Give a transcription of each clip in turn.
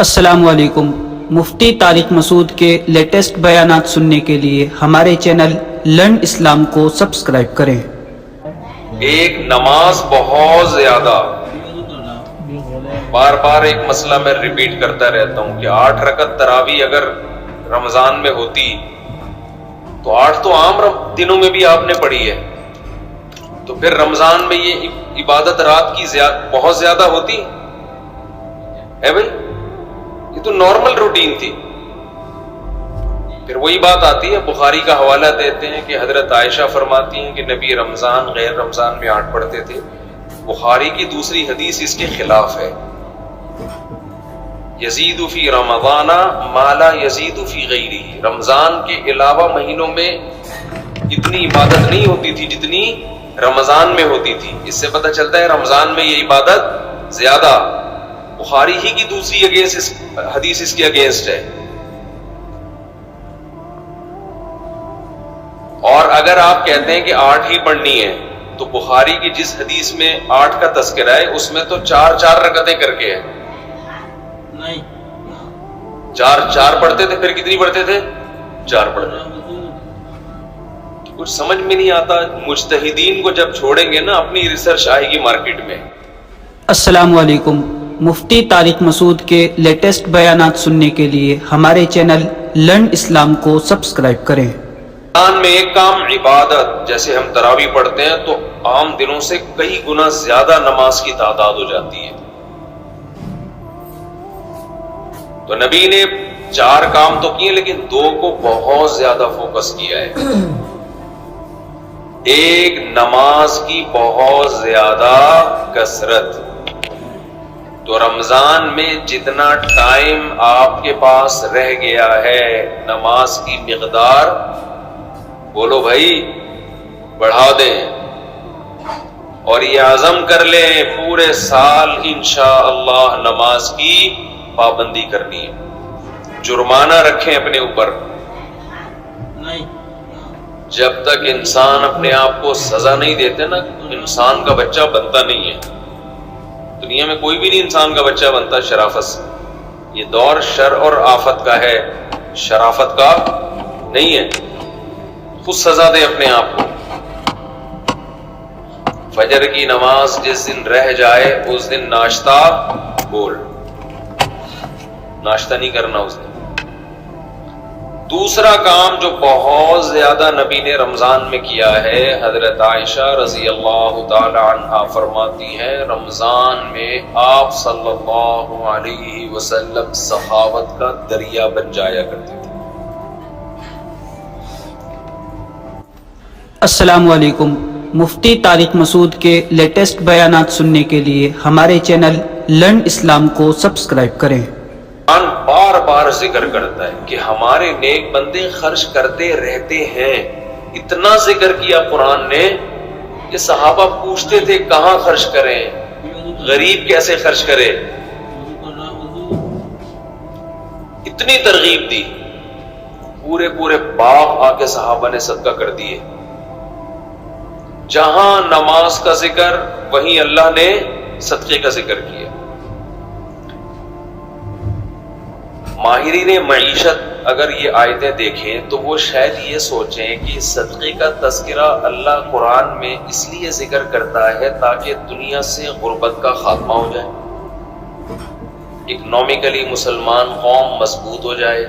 السلام علیکم۔ مفتی طارق مسعود کے لیٹسٹ بیانات سننے کے لیے ہمارے چینل لرن اسلام کو سبسکرائب کریں۔ ایک نماز بہت زیادہ بار بار ایک مسئلہ میں ریپیٹ کرتا رہتا ہوں کہ 8 رکعت تراویح اگر رمضان میں ہوتی تو 8 تو عام دنوں میں بھی آپ نے پڑھی ہے، تو پھر رمضان میں یہ عبادت رات کی بہت زیادہ ہوتی ہے بھائی، یہ تو نارمل روٹین تھی۔ پھر وہی بات آتی ہے، بخاری کا حوالہ دیتے ہیں کہ حضرت عائشہ فرماتی ہیں کہ نبی رمضان غیر رمضان میں 8 پڑھتے تھے۔ بخاری کی دوسری حدیث اس کے خلاف ہے، یزید فی رمضان ما لا یزید فی غیرہ، رمضان کے علاوہ مہینوں میں اتنی عبادت نہیں ہوتی تھی جتنی رمضان میں ہوتی تھی۔ اس سے پتہ چلتا ہے رمضان میں یہ عبادت زیادہ۔ بخاری ہی کی دوسری حدیث اس کے اگینسٹ ہے۔ اور اگر آپ کہتے ہیں کہ 8 ہی پڑھنی ہے تو بخاری کی جس حدیث میں 8 کا تذکرہ ہے اس میں تو 4 رکعتیں کر کے ہے، نہیں 4 پڑھتے تھے، پھر کتنی پڑھتے تھے؟ 4 پڑھتے تھے۔ کچھ سمجھ میں نہیں آتا، مجتہدین کو جب چھوڑیں گے نا اپنی ریسرچ آئے گی مارکیٹ میں۔ السلام علیکم۔ مفتی طارق مسعود کے لیٹسٹ بیانات سننے کے لیے ہمارے چینل لرن اسلام کو سبسکرائب کریں۔ رمضان میں ایک کام عبادت، جیسے ہم تراویح پڑھتے ہیں تو عام دنوں سے کئی گنا زیادہ نماز کی تعداد ہو جاتی ہے، تو نبی نے 4 کام تو کیے لیکن 2 کو بہت زیادہ فوکس کیا ہے۔ ایک نماز کی بہت زیادہ کثرت، تو رمضان میں جتنا ٹائم آپ کے پاس رہ گیا ہے نماز کی مقدار بولو بھائی بڑھا دیں، اور یہ عزم کر لیں پورے سال انشاءاللہ نماز کی پابندی کرنی ہے۔ جرمانہ رکھیں اپنے اوپر، نہیں جب تک انسان اپنے آپ کو سزا نہیں دیتے نا انسان کا بچہ بنتا نہیں ہے۔ دنیا میں کوئی بھی نہیں انسان کا بچہ بنتا شرافت سے، یہ دور شر اور آفت کا ہے، شرافت کا نہیں ہے۔ خود سزا دے اپنے آپ کو۔ فجر کی نماز جس دن رہ جائے اس دن ناشتہ بول، ناشتہ نہیں کرنا اس دن۔ دوسرا کام جو بہت زیادہ نبی نے رمضان میں کیا ہے، حضرت عائشہ رضی اللہ تعالی عنہا فرماتی ہیں رمضان میں آپ صلی اللہ علیہ وسلم سخاوت کا دریا بن جایا کرتے تھے۔ السلام علیکم۔ مفتی طارق مسعود کے لیٹسٹ بیانات سننے کے لیے ہمارے چینل لرن اسلام کو سبسکرائب کریں۔ قرآن بار بار ذکر کرتا ہے کہ ہمارے نیک بندے خرچ کرتے رہتے ہیں۔ اتنا ذکر کیا قرآن نے کہ صحابہ پوچھتے تھے کہاں خرچ کریں، غریب کیسے خرچ کرے، اتنی ترغیب دی، پورے باغ آ کے صحابہ نے صدقہ کر دیے۔ جہاں نماز کا ذکر وہیں اللہ نے صدقے کا ذکر کیا۔ ماہرین معیشت اگر یہ آیتیں دیکھیں تو وہ شاید یہ سوچیں کہ صدقے کا تذکرہ اللہ قرآن میں اس لیے ذکر کرتا ہے تاکہ دنیا سے غربت کا خاتمہ ہو جائے، اکنامکلی مسلمان قوم مضبوط ہو جائے۔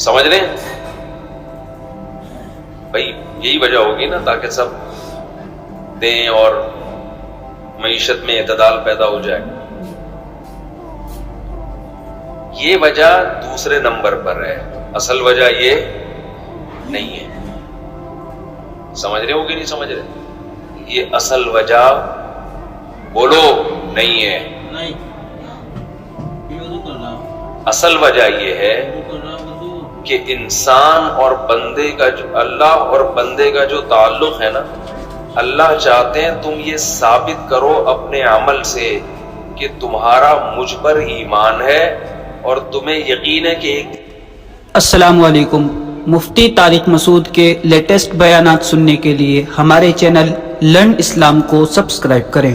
سمجھ رہے ہیں بھائی، یہی وجہ ہوگی نا تاکہ سب دیں اور معیشت میں اعتدال پیدا ہو جائے۔ یہ وجہ دوسرے نمبر پر ہے، اصل وجہ یہ نہیں ہے۔ سمجھ رہے ہو کہ نہیں سمجھ رہے؟ یہ اصل وجہ بولو نہیں ہے۔ نہیں اصل وجہ یہ ہے کہ انسان اور بندے کا جو اللہ اور بندے کا جو تعلق ہے نا، اللہ چاہتے ہیں تم یہ ثابت کرو اپنے عمل سے کہ تمہارا مجھ پر ایمان ہے اور تمہیں یقین ہے کہ السلام علیکم۔ مفتی طارق مسعود کے لیٹسٹ بیانات سننے کے لیے ہمارے چینل لرن اسلام کو سبسکرائب کریں۔